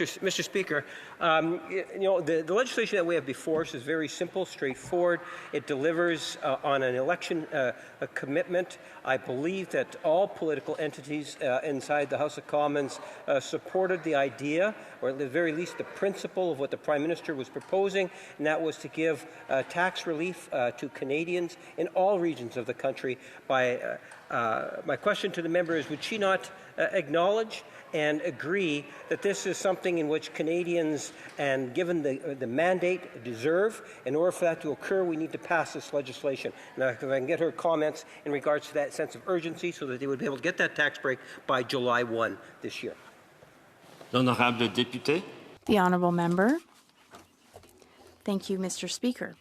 Mr. Speaker, the legislation that we have before us is very simple, straightforward. It delivers on an election commitment. I believe that all political entities inside the House of Commons supported the idea, or at the very least the principle of what the Prime Minister was proposing, and that was to give tax relief to Canadians in all regions of the country. My question to the member is, would she not acknowledge and agree that this is something in which Canadians, and given the mandate, deserve? In order for that to occur, we need to pass this legislation. Now, if I can get her comments in regards to that sense of urgency so that they would be able to get that tax break by July 1 this year. L'honorable député. The honourable member. Thank you, Mr. Speaker.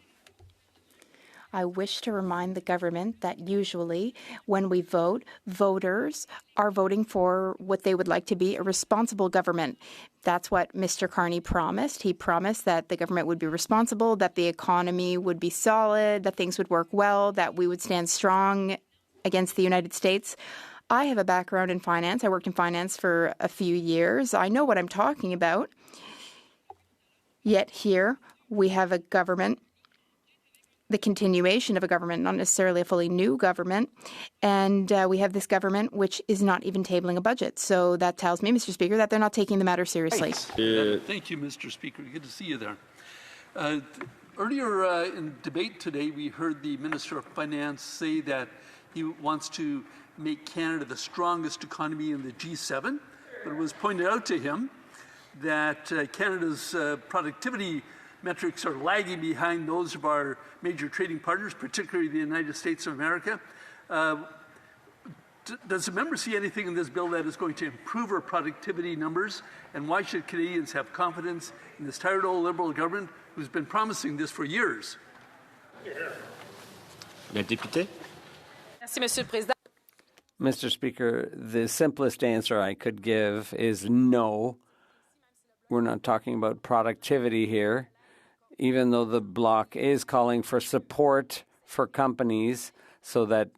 I wish to remind the government that usually when we vote, voters are voting for what they would like to be a responsible government. That's what Mr. Carney promised. He promised that the government would be responsible, that the economy would be solid, that things would work well, that we would stand strong against the United States. I have a background in finance. I worked in finance for a few years. I know what I'm talking about. Yet here we have a government, the continuation of a government, not necessarily a fully new government. And we have this government which is not even tabling a budget. So that tells me, Mr. Speaker, that they're not taking the matter seriously. Thank you, Mr. Speaker. Good to see you there. Earlier in debate today, we heard the Minister of Finance say that he wants to make Canada the strongest economy in the G7. But it was pointed out to him that Canada's productivity metrics are lagging behind those of our major trading partners, particularly the United States of America. Does the member see anything in this bill that is going to improve our productivity numbers? And why should Canadians have confidence in this tired old Liberal government who's been promising this for years? La députée. Merci, Monsieur le Président. Mr. Speaker, the simplest answer I could give is no. We're not talking about productivity here, even though the Bloc is calling for support for companies so that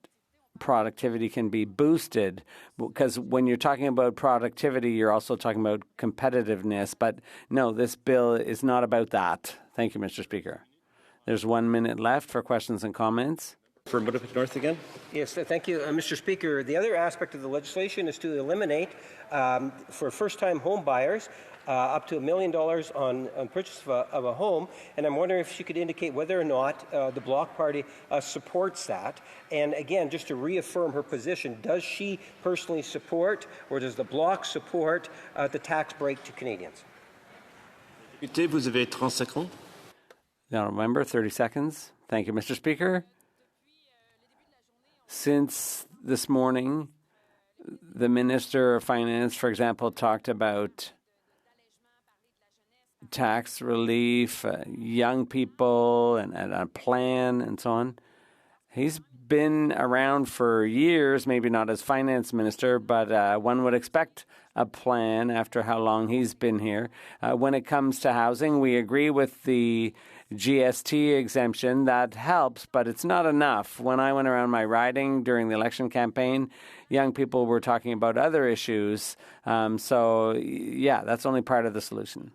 productivity can be boosted. Because when you're talking about productivity, you're also talking about competitiveness. But no, this bill is not about that. Thank you, Mr. Speaker. There's 1 minute left for questions and comments. For Budapest North again? Yes, thank you, Mr. Speaker. The other aspect of the legislation is to eliminate, for first-time home buyers, up to $1 million on purchase of a home, and I'm wondering if she could indicate whether or not the Bloc Party supports that. And again, just to reaffirm her position, does she personally support, or does the Bloc support the tax break to Canadians? Député, vous avez 30 secondes. Now, remember, 30 seconds. Thank you, Mr. Speaker. Since this morning, the Minister of Finance, for example, talked about tax relief, young people, and a plan, and so on. He's been around for years, maybe not as finance minister, but one would expect a plan after how long he's been here. When it comes to housing, we agree with the GST exemption. That helps, but it's not enough. When I went around my riding during the election campaign, young people were talking about other issues. So, yeah, that's only part of the solution.